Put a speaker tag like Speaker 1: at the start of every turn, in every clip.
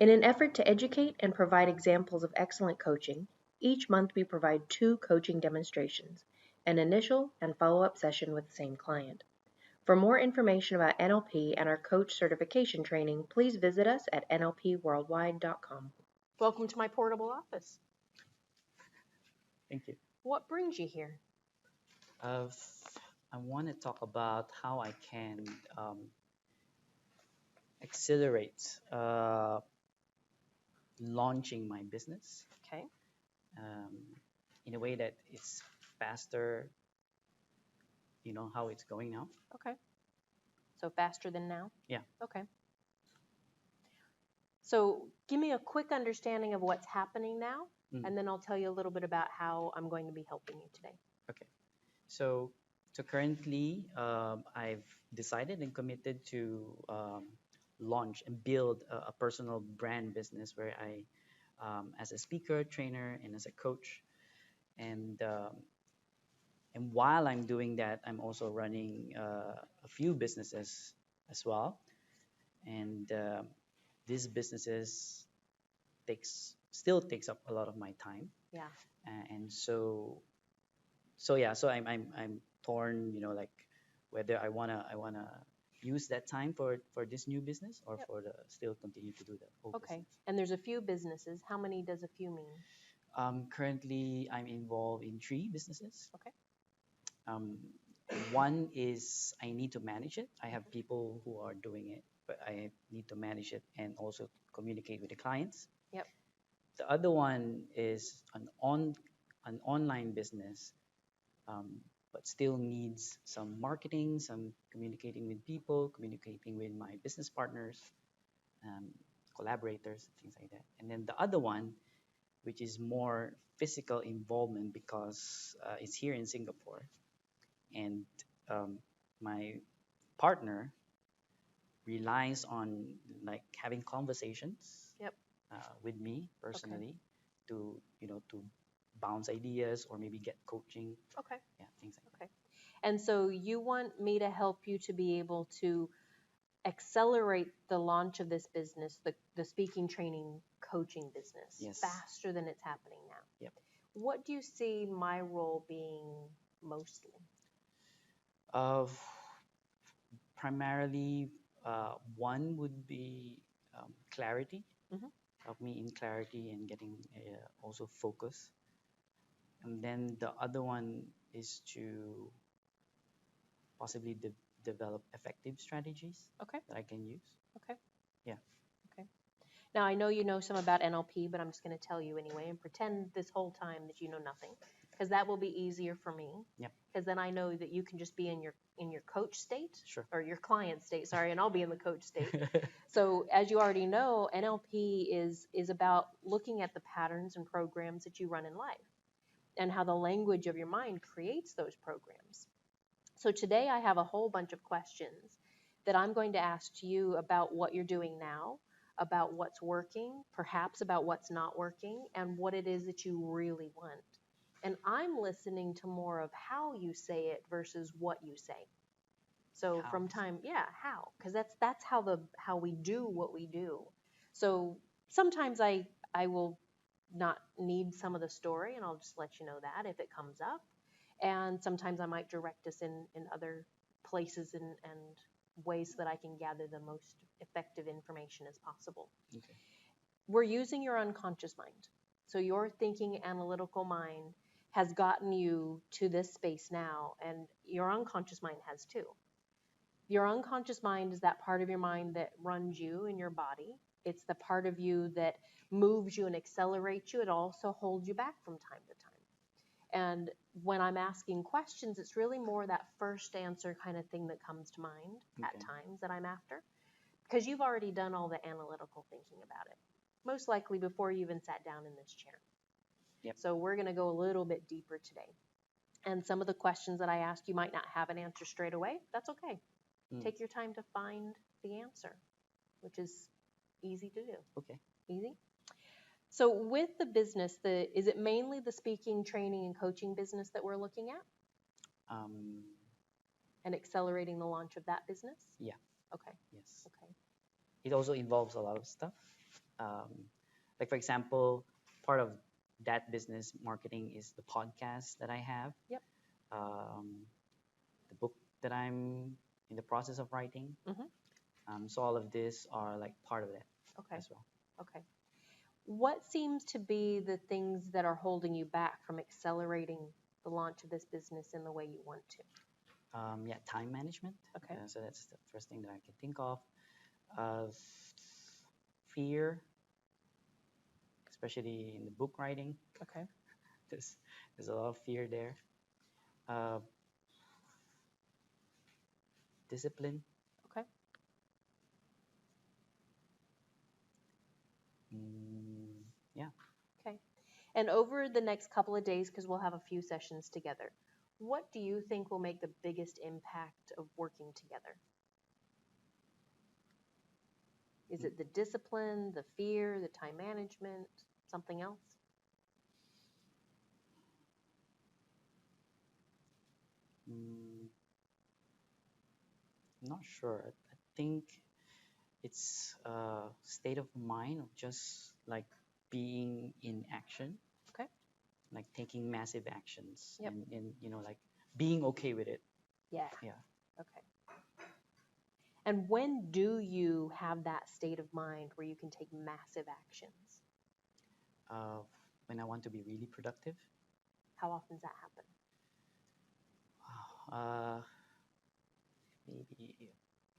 Speaker 1: In an effort to educate and provide examples of excellent coaching, each month we provide 2 coaching demonstrations, an initial and follow-up session with the same client. For more information about NLP and our coach certification training, please visit us at nlpworldwide.com. Welcome to my portable office.
Speaker 2: Thank you.
Speaker 1: What brings you here?
Speaker 2: I want to talk about how I can accelerate launching my business
Speaker 1: Okay.
Speaker 2: in a way that it's faster, how it's going now.
Speaker 1: Okay. So faster than now?
Speaker 2: Yeah.
Speaker 1: Okay. So give me a quick understanding of what's happening now, and then I'll tell you a little bit about how I'm going to be helping you today.
Speaker 2: Okay. So currently, I've decided and committed to launch and build a personal brand business where I, as a speaker, trainer, and as a coach, and while I'm doing that, I'm also running a few businesses as well, and these businesses still takes up a lot of my time.
Speaker 1: Yeah.
Speaker 2: And so I'm torn, like whether I wanna use that time for this new business or
Speaker 1: Yep.
Speaker 2: for the still continue to do the old
Speaker 1: Okay.
Speaker 2: business.
Speaker 1: And there's a few businesses. How many does a few mean?
Speaker 2: Currently, I'm involved in 3 businesses.
Speaker 1: Okay.
Speaker 2: One is I need to manage it. I have people who are doing it, but I need to manage it and also communicate with the clients.
Speaker 1: Yep.
Speaker 2: The other one is an online business, but still needs some marketing, some communicating with people, communicating with my business partners, collaborators, things like that. And then the other one, which is more physical involvement because it's here in Singapore, and my partner relies on like having conversations.
Speaker 1: Yep.
Speaker 2: With me personally, to bounce ideas or maybe get coaching.
Speaker 1: Okay.
Speaker 2: Yeah, things like
Speaker 1: Okay. And so you want me to help you to be able to accelerate the launch of this business, the speaking, training, coaching business,
Speaker 2: Yes.
Speaker 1: faster than it's happening now.
Speaker 2: Yep.
Speaker 1: What do you see my role being mostly?
Speaker 2: Primarily, one would be clarity.
Speaker 1: Mhm.
Speaker 2: Help me in clarity and getting also focus. And then the other one is to possibly develop effective strategies
Speaker 1: Okay.
Speaker 2: that I can use.
Speaker 1: Okay.
Speaker 2: Yeah.
Speaker 1: Okay. Now I know you know some about NLP, but I'm just going to tell you anyway and pretend this whole time that you know nothing, because that will be easier for me.
Speaker 2: Yep.
Speaker 1: Because then I know that you can just be in your coach state.
Speaker 2: Sure.
Speaker 1: Or your client state, sorry, and I'll be in the coach state. So as you already know, NLP is about looking at the patterns and programs that you run in life and how the language of your mind creates those programs. So today I have a whole bunch of questions that I'm going to ask to you about what you're doing now, about what's working, perhaps about what's not working, and what it is that you really want. And I'm listening to more of how you say it versus what you say. So
Speaker 2: How.
Speaker 1: from time, how? Because that's how we do what we do. So sometimes I will not need some of the story, and I'll just let you know that if it comes up. And sometimes I might direct us in other places and ways so that I can gather the most effective information as possible.
Speaker 2: Okay.
Speaker 1: We're using your unconscious mind. So your thinking analytical mind has gotten you to this space now, and your unconscious mind has too. Your unconscious mind is that part of your mind that runs you in your body. It's the part of you that moves you and accelerates you. It also holds you back from time to time. And when I'm asking questions, it's really more that first answer kind of thing that comes to mind at times that I'm after, because you've already done all the analytical thinking about it, most likely before you even sat down in this chair.
Speaker 2: Yep.
Speaker 1: So we're going to go a little bit deeper today. And some of the questions that I ask, you might not have an answer straight away. That's okay. Take your time to find the answer, which is easy to do.
Speaker 2: Okay.
Speaker 1: Easy. So with the business, is it mainly the speaking, training, and coaching business that we're looking at? And accelerating the launch of that business?
Speaker 2: Yeah.
Speaker 1: Okay.
Speaker 2: Yes.
Speaker 1: Okay.
Speaker 2: It also involves a lot of stuff. Like for example, part of that business marketing is the podcast that I have,
Speaker 1: Yep.
Speaker 2: the book that I'm in the process of writing. So all of this are like part of that
Speaker 1: Okay.
Speaker 2: as well.
Speaker 1: Okay. What seems to be the things that are holding you back from accelerating the launch of this business in the way you want to?
Speaker 2: Yeah, time management.
Speaker 1: Okay.
Speaker 2: So that's the first thing that I can think of. Fear, especially in the book writing.
Speaker 1: Okay.
Speaker 2: There's a lot of fear there. Uh, Discipline.
Speaker 1: Okay.
Speaker 2: Yeah.
Speaker 1: Okay. And over the next couple of days, because we'll have a few sessions together, what do you think will make the biggest impact of working together? Is it the discipline, the fear, the time management, something else?
Speaker 2: Not sure. I think it's a state of mind of just like being in action,
Speaker 1: Okay.
Speaker 2: like taking massive actions,
Speaker 1: Yep.
Speaker 2: and like being okay with it.
Speaker 1: Yeah.
Speaker 2: Yeah.
Speaker 1: Okay. And when do you have that state of mind where you can take massive actions?
Speaker 2: When I want to be really productive.
Speaker 1: How often does that happen?
Speaker 2: Maybe,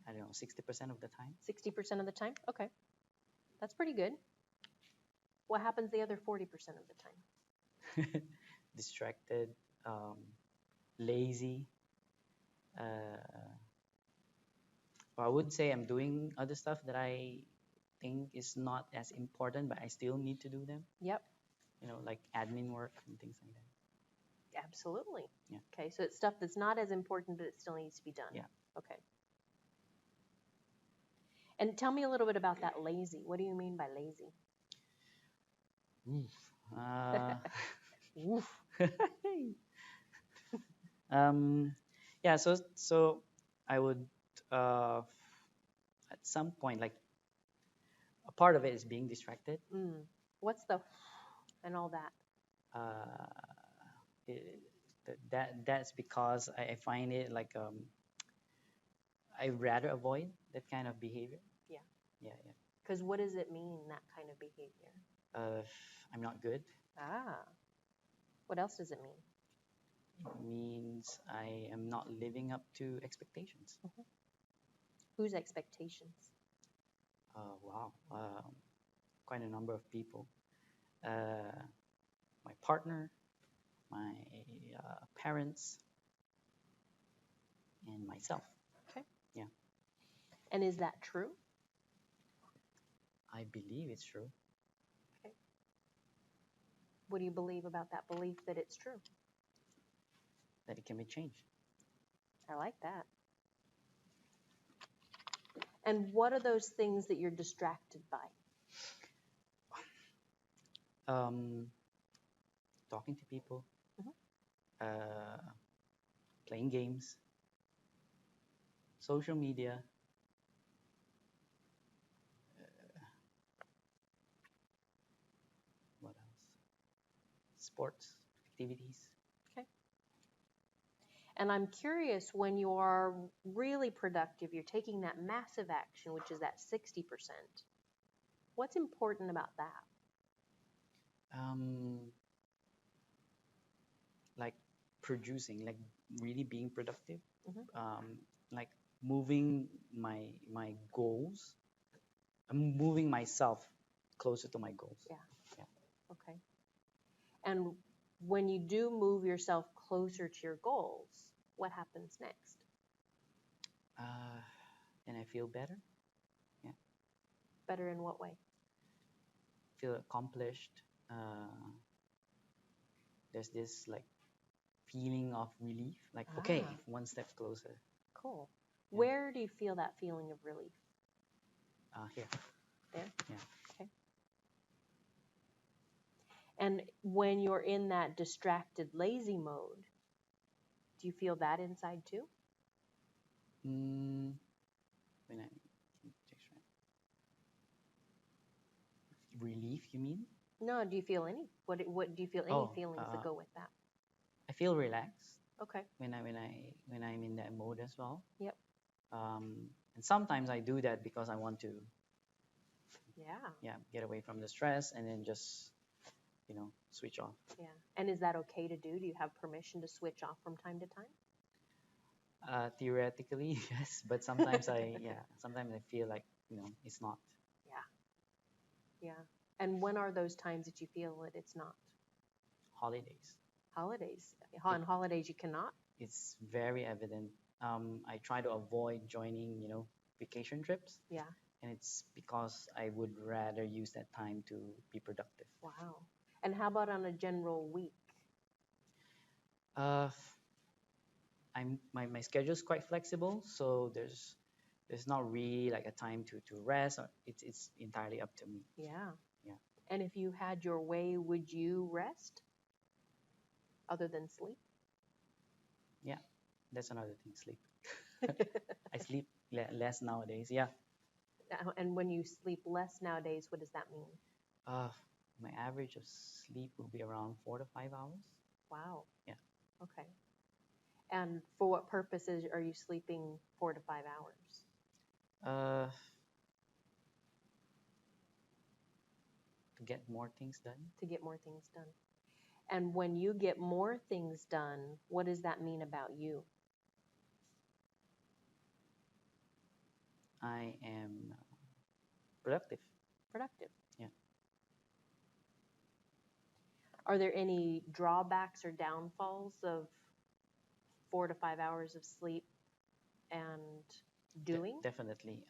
Speaker 2: I don't know, 60% of the time.
Speaker 1: 60% of the time? Okay. That's pretty good. What happens the other 40% of the time?
Speaker 2: Distracted, lazy. I would say I'm doing other stuff that I think is not as important, but I still need to do them.
Speaker 1: Yep.
Speaker 2: Like admin work and things like that.
Speaker 1: Absolutely.
Speaker 2: Yeah.
Speaker 1: Okay, so it's stuff that's not as important, but it still needs to be done.
Speaker 2: Yeah.
Speaker 1: Okay. And tell me a little bit about that lazy. What do you mean by lazy?
Speaker 2: Oof. Yeah. So I would at some point, like a part of it is being distracted.
Speaker 1: What's the and all that?
Speaker 2: That's because I find it like I rather avoid that kind of behavior.
Speaker 1: Yeah.
Speaker 2: Yeah.
Speaker 1: Because what does it mean, that kind of behavior?
Speaker 2: I'm not good.
Speaker 1: What else does it mean?
Speaker 2: It means I am not living up to expectations.
Speaker 1: Whose expectations?
Speaker 2: Wow. Quite a number of people. My partner, my parents, and myself.
Speaker 1: Okay.
Speaker 2: Yeah.
Speaker 1: And is that true?
Speaker 2: I believe it's true.
Speaker 1: Okay. What do you believe about that belief that it's true?
Speaker 2: That it can be changed.
Speaker 1: I like that. And what are those things that you're distracted by?
Speaker 2: Talking to people, playing games, social media, what else? Sports activities.
Speaker 1: Okay. And I'm curious, when you are really productive, you're taking that massive action, which is that 60%. What's important about that?
Speaker 2: Like producing, like really being productive, like moving my goals. I'm moving myself closer to my goals.
Speaker 1: Yeah. Okay. And when you do move yourself closer to your goals, what happens next?
Speaker 2: And I feel better. Yeah.
Speaker 1: Better in what way?
Speaker 2: Feel accomplished. There's this like feeling of relief, like okay, one step closer.
Speaker 1: Cool. Yeah. Where do you feel that feeling of relief?
Speaker 2: Here.
Speaker 1: There?
Speaker 2: Yeah.
Speaker 1: Okay. And when you're in that distracted, lazy mode, do you feel that inside too?
Speaker 2: When relief, you mean?
Speaker 1: No, do you feel any? What do you feel any
Speaker 2: Oh,
Speaker 1: feelings that go with that?
Speaker 2: I feel relaxed
Speaker 1: Okay.
Speaker 2: when I'm in that mode as well.
Speaker 1: Yep.
Speaker 2: And sometimes I do that because I want to,
Speaker 1: Yeah.
Speaker 2: get away from the stress and then just, switch off.
Speaker 1: Yeah. And is that okay to do? Do you have permission to switch off from time to time?
Speaker 2: Theoretically, yes, but sometimes I feel like, it's not.
Speaker 1: Yeah. Yeah. And when are those times that you feel that it's not?
Speaker 2: Holidays.
Speaker 1: Holidays. On holidays you cannot?
Speaker 2: It's very evident. I try to avoid joining, vacation trips,
Speaker 1: Yeah.
Speaker 2: and it's because I would rather use that time to be productive.
Speaker 1: Wow. And how about on a general week?
Speaker 2: Uh, my schedule is quite flexible, so there's not really like a time to rest. Or it's entirely up to me.
Speaker 1: Yeah.
Speaker 2: Yeah.
Speaker 1: And if you had your way, would you rest other than sleep?
Speaker 2: Yeah, that's another thing. Sleep. I sleep less nowadays. Yeah.
Speaker 1: And when you sleep less nowadays, what does that mean?
Speaker 2: My average of sleep will be around 4 to 5 hours.
Speaker 1: Wow.
Speaker 2: Yeah.
Speaker 1: Okay. And for what purposes are you sleeping 4 to 5 hours?
Speaker 2: To get more things done.
Speaker 1: To get more things done. And when you get more things done, what does that mean about you?
Speaker 2: I am productive.
Speaker 1: Productive.
Speaker 2: Yeah.
Speaker 1: Are there any drawbacks or downfalls of 4 to 5 hours of sleep and doing?
Speaker 2: Definitely.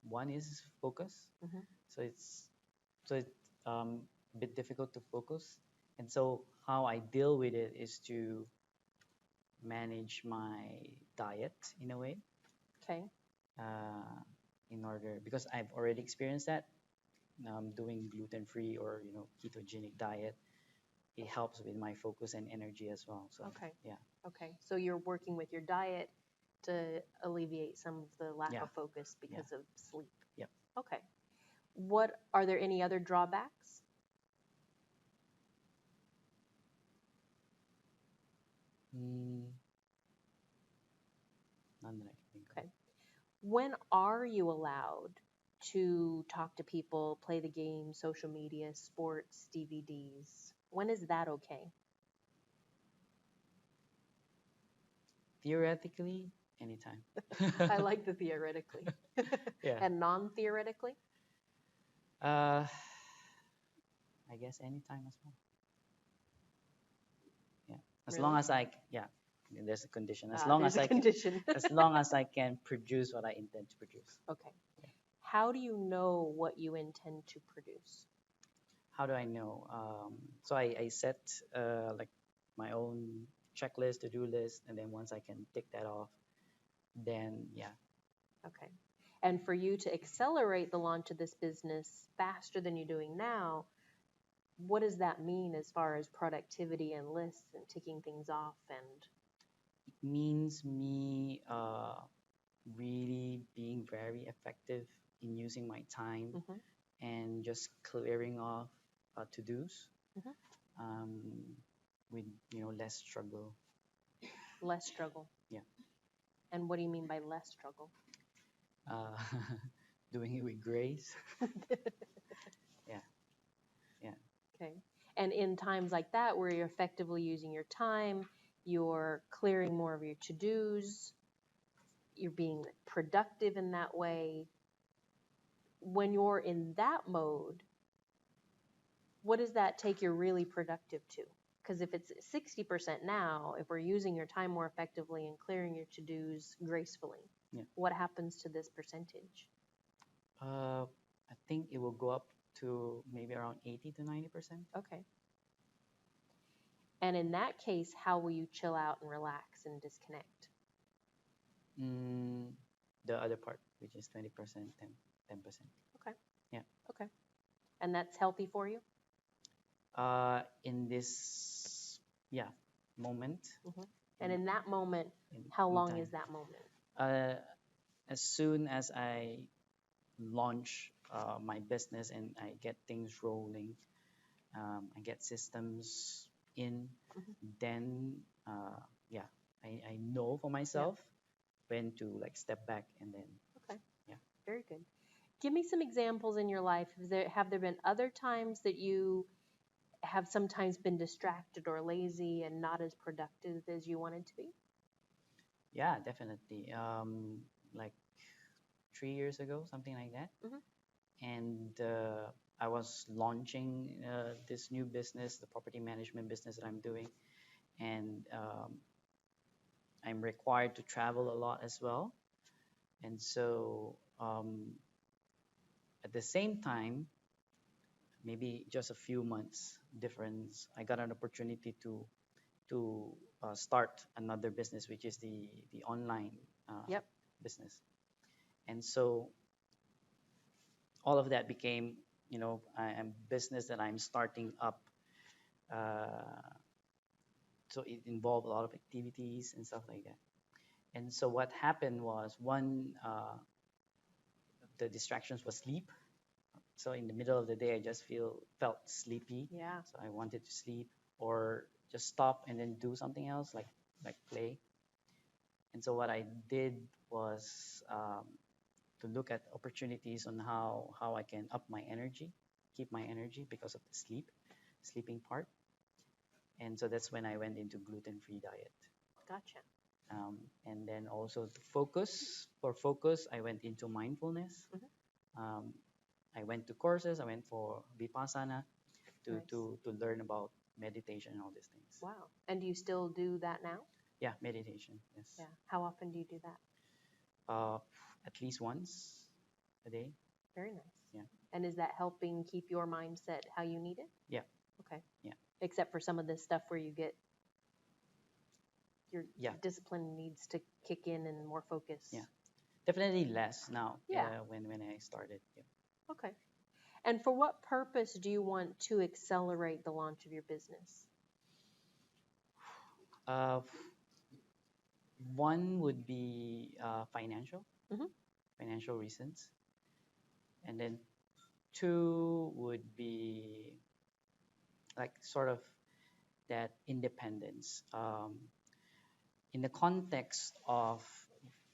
Speaker 2: One is focus.
Speaker 1: Mhm.
Speaker 2: So it's a bit difficult to focus, and so how I deal with it is to manage my diet in a way.
Speaker 1: Okay.
Speaker 2: In order, because I've already experienced that. Doing gluten-free or ketogenic diet, it helps with my focus and energy as well. So
Speaker 1: Okay.
Speaker 2: yeah.
Speaker 1: Okay. So you're working with your diet to alleviate some of the lack
Speaker 2: Yeah.
Speaker 1: of focus because of sleep.
Speaker 2: Yep.
Speaker 1: Okay. What are there any other drawbacks?
Speaker 2: None that I can think of.
Speaker 1: Okay. When are you allowed to talk to people, play the game, social media, sports, DVDs? When is that okay?
Speaker 2: Theoretically, anytime.
Speaker 1: I like the theoretically.
Speaker 2: Yeah.
Speaker 1: And non-theoretically?
Speaker 2: I guess anytime as well. Yeah. As
Speaker 1: Really?
Speaker 2: long as there's a condition. As
Speaker 1: There's a condition.
Speaker 2: as long as I can produce what I intend to produce.
Speaker 1: Okay. How do you know what you intend to produce?
Speaker 2: How do I know? So I set like my own checklist, to-do list, and then once I can tick that off, then yeah.
Speaker 1: Okay. And for you to accelerate the launch of this business faster than you're doing now, what does that mean as far as productivity and lists and ticking things off? And
Speaker 2: It means me really being very effective in using my time
Speaker 1: Mhm.
Speaker 2: and just clearing off to-dos
Speaker 1: Mhm.
Speaker 2: with less struggle.
Speaker 1: Less struggle.
Speaker 2: Yeah.
Speaker 1: And what do you mean by less struggle?
Speaker 2: Uh, doing it with grace. Yeah. Yeah.
Speaker 1: Okay. And in times like that where you're effectively using your time, you're clearing more of your to-dos, you're being productive in that way. When you're in that mode, what does that take you really productive to? Because if it's 60% now, if we're using your time more effectively and clearing your to-dos gracefully,
Speaker 2: Yeah.
Speaker 1: what happens to this percentage?
Speaker 2: I think it will go up to maybe around 80 to 90%.
Speaker 1: Okay. And in that case, how will you chill out and relax and disconnect?
Speaker 2: The other part, which is 20%, 10%.
Speaker 1: Okay.
Speaker 2: Yeah.
Speaker 1: Okay. And that's healthy for you?
Speaker 2: In this moment.
Speaker 1: Mm-hmm. And in that moment,
Speaker 2: in
Speaker 1: how long
Speaker 2: time.
Speaker 1: is that moment?
Speaker 2: As soon as I launch my business and I get things rolling, I get systems in,
Speaker 1: Mhm.
Speaker 2: then yeah, I know for myself when to like step back and then
Speaker 1: Okay.
Speaker 2: yeah.
Speaker 1: Very good. Give me some examples in your life. Have there been other times that you have sometimes been distracted or lazy and not as productive as you wanted to be?
Speaker 2: Yeah, definitely. Like 3 years ago, something like that.
Speaker 1: Hmm.
Speaker 2: And I was launching this new business, the property management business that I'm doing, and I'm required to travel a lot as well. And so at the same time, maybe just a few months difference, I got an opportunity to start another business, which is the online
Speaker 1: Yep.
Speaker 2: business. And so all of that became, a business that I'm starting up. Uh, so it involved a lot of activities and stuff like that. And so what happened was one, the distractions was sleep. So in the middle of the day, I just felt sleepy.
Speaker 1: Yeah.
Speaker 2: So I wanted to sleep or just stop and then do something else like play. And so what I did was to look at opportunities on how I can up my energy, keep my energy because of the sleeping part. And so that's when I went into gluten-free diet.
Speaker 1: Gotcha.
Speaker 2: And then also to focus, I went into mindfulness.
Speaker 1: Hmm.
Speaker 2: Um, I went to courses. I went for Vipassana to,
Speaker 1: Nice.
Speaker 2: to, to learn about meditation and all these things.
Speaker 1: Wow. And do you still do that now?
Speaker 2: Yeah, meditation. Yes.
Speaker 1: Yeah. How often do you do that?
Speaker 2: Uh, at least once a day.
Speaker 1: Very nice.
Speaker 2: Yeah.
Speaker 1: And is that helping keep your mindset how you need it?
Speaker 2: Yeah.
Speaker 1: Okay.
Speaker 2: Yeah.
Speaker 1: Except for some of this stuff where you get your
Speaker 2: Yeah.
Speaker 1: discipline needs to kick in and more focus.
Speaker 2: Yeah. Definitely less now.
Speaker 1: Yeah.
Speaker 2: When I started. Yeah.
Speaker 1: Okay. And for what purpose do you want to accelerate the launch of your business?
Speaker 2: Uh, One would be financial,
Speaker 1: Hmm.
Speaker 2: financial reasons, and then two would be like sort of that independence. In the context of,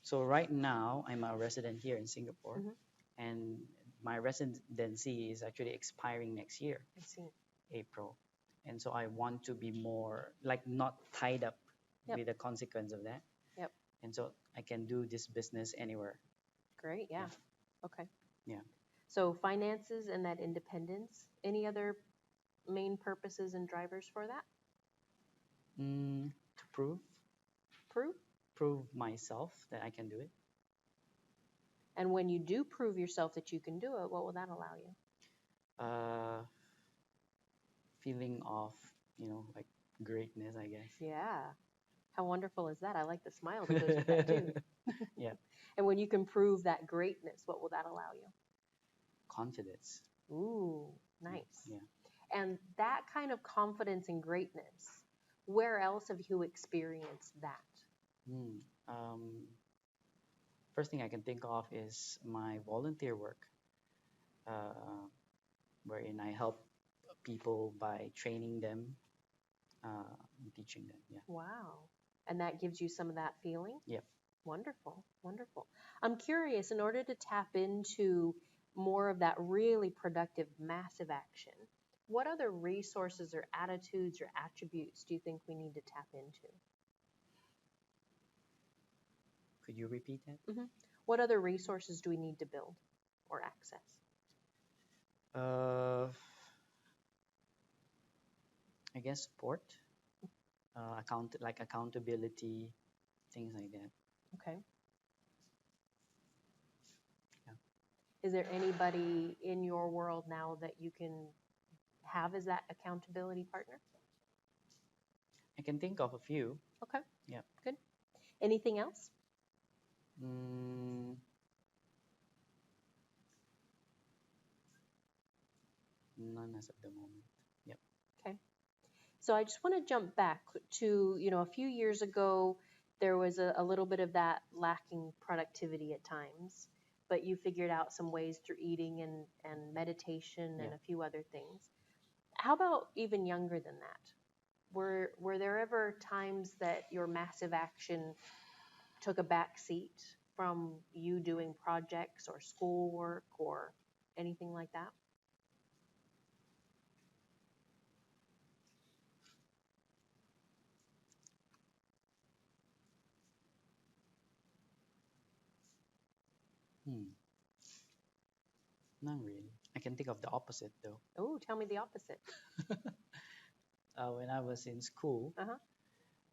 Speaker 2: so right now I'm a resident here in Singapore,
Speaker 1: Hmm.
Speaker 2: and my residency is actually expiring next year,
Speaker 1: I see.
Speaker 2: April, and so I want to be more like not tied up
Speaker 1: Yep.
Speaker 2: with the consequence of that,
Speaker 1: Yep.
Speaker 2: and so I can do this business anywhere.
Speaker 1: Great. Yeah.
Speaker 2: Yeah.
Speaker 1: Okay.
Speaker 2: Yeah.
Speaker 1: So finances and that independence. Any other main purposes and drivers for that?
Speaker 2: To
Speaker 1: Prove.
Speaker 2: prove myself that I can do it.
Speaker 1: And when you do prove yourself that you can do it, what will that allow you?
Speaker 2: Uh, Feeling of like greatness, I guess.
Speaker 1: Yeah. How wonderful is that? I like the smile that goes with that too.
Speaker 2: Yeah,
Speaker 1: And when you can prove that greatness, what will that allow you?
Speaker 2: confidence.
Speaker 1: Ooh, nice.
Speaker 2: Yeah.
Speaker 1: And that kind of confidence and greatness, where else have you experienced that?
Speaker 2: Hmm. First thing I can think of is my volunteer work, uh, wherein I help people by training them, and teaching them. Yeah.
Speaker 1: Wow. And that gives you some of that feeling?
Speaker 2: Yep.
Speaker 1: Wonderful, wonderful. I'm curious, in order to tap into more of that really productive, massive action, what other resources or attitudes or attributes do you think we need to tap into?
Speaker 2: Could you repeat that?
Speaker 1: What other resources do we need to build or access?
Speaker 2: Uh, I guess support, accountability, things like that.
Speaker 1: Okay.
Speaker 2: Yeah.
Speaker 1: Is there anybody in your world now that you can have as that accountability partner?
Speaker 2: I can think of a few.
Speaker 1: Okay.
Speaker 2: Yeah.
Speaker 1: Good. Anything else?
Speaker 2: Mm, None as of the moment. Yep.
Speaker 1: Okay. So I just want to jump back to, a few years ago, there was a little bit of that lacking productivity at times. but you figured out some ways through eating and meditation and
Speaker 2: Yeah.
Speaker 1: a few other things. How about even younger than that? Were there ever times that your massive action took a back seat from you doing projects or schoolwork or anything like that?
Speaker 2: Hmm. Not really. I can think of the opposite though.
Speaker 1: Oh, tell me the opposite.
Speaker 2: When I was in school,
Speaker 1: Uh-huh.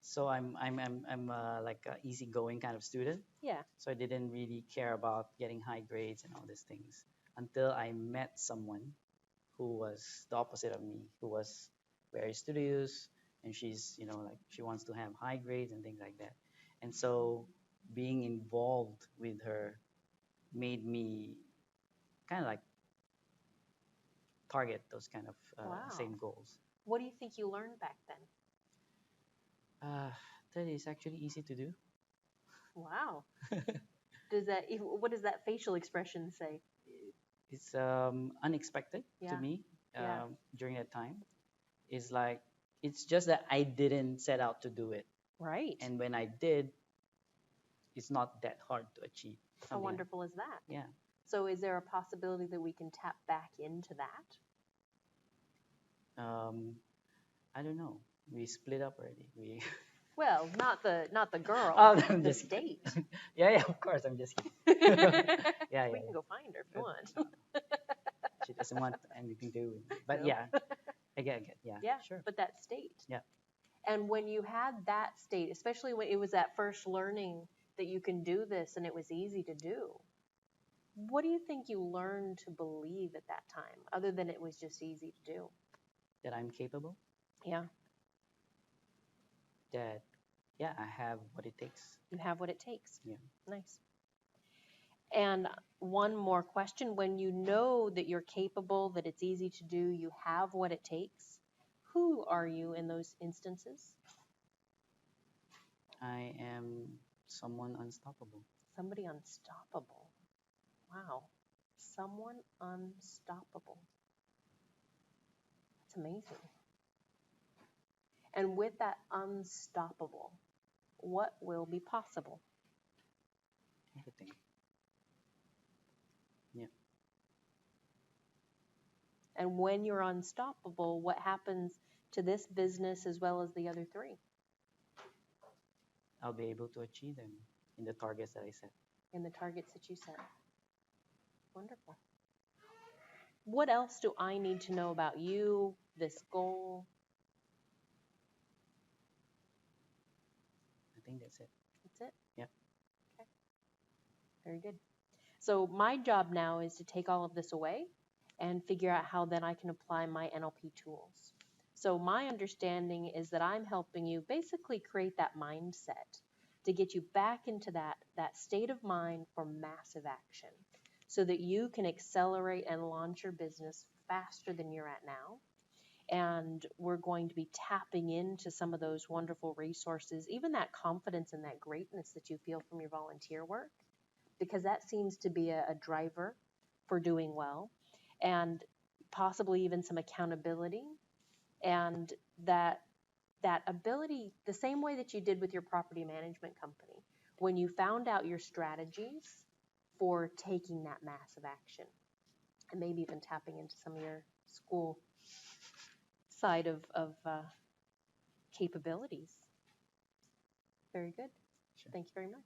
Speaker 2: so I'm like a easygoing kind of student.
Speaker 1: Yeah.
Speaker 2: So I didn't really care about getting high grades and all these things until I met someone who was the opposite of me, who was very studious, and she's, like she wants to have high grades and things like that. And so being involved with her made me kind of like target those kind of
Speaker 1: Wow.
Speaker 2: same goals.
Speaker 1: What do you think you learned back then?
Speaker 2: Uh, that is actually easy to do.
Speaker 1: Wow. What does that facial expression say?
Speaker 2: It's unexpected to
Speaker 1: Yeah.
Speaker 2: me
Speaker 1: Yeah.
Speaker 2: during that time. It's like it's just that I didn't set out to do it,
Speaker 1: Right.
Speaker 2: and when I did, it's not that hard to achieve.
Speaker 1: How
Speaker 2: Something like,
Speaker 1: wonderful is that?
Speaker 2: yeah.
Speaker 1: So is there a possibility that we can tap back into that?
Speaker 2: I don't know. We split up already. We
Speaker 1: Well, not the girl,
Speaker 2: oh, I'm
Speaker 1: the
Speaker 2: just kidding.
Speaker 1: state.
Speaker 2: Yeah, of course. I'm just kidding. Yeah,
Speaker 1: We
Speaker 2: yeah.
Speaker 1: can go find her if you want.
Speaker 2: No, she doesn't want anything to do with it. But
Speaker 1: No.
Speaker 2: yeah, I get, yeah,
Speaker 1: Yeah,
Speaker 2: sure.
Speaker 1: but that state.
Speaker 2: Yeah.
Speaker 1: And when you had that state, especially when it was that first learning that you can do this and it was easy to do, what do you think you learned to believe at that time, other than it was just easy to do?
Speaker 2: That I'm capable.
Speaker 1: Yeah,
Speaker 2: That, yeah, I have what it takes.
Speaker 1: you have what it takes.
Speaker 2: Yeah.
Speaker 1: Nice. And one more question. When you know that you're capable, that it's easy to do, you have what it takes, who are you in those instances?
Speaker 2: I am someone unstoppable.
Speaker 1: Somebody unstoppable. Wow. Someone unstoppable. That's amazing. And with that unstoppable, what will be possible?
Speaker 2: Everything. Yeah.
Speaker 1: And when you're unstoppable, what happens to this business as well as the other three?
Speaker 2: I'll be able to achieve them in the targets that I set.
Speaker 1: In the targets that you set. Wonderful. What else do I need to know about you, this goal?
Speaker 2: I think that's it.
Speaker 1: That's it?
Speaker 2: Yeah.
Speaker 1: Okay. Very good. So my job now is to take all of this away and figure out how then I can apply my NLP tools. So my understanding is that I'm helping you basically create that mindset to get you back into that state of mind for massive action so that you can accelerate and launch your business faster than you're at now. And we're going to be tapping into some of those wonderful resources, even that confidence and that greatness that you feel from your volunteer work, because that seems to be a driver for doing well, and possibly even some accountability, and that ability, the same way that you did with your property management company, when you found out your strategies for taking that massive action, and maybe even tapping into some of your school side of capabilities. Very good.
Speaker 2: Sure.
Speaker 1: Thank you very much.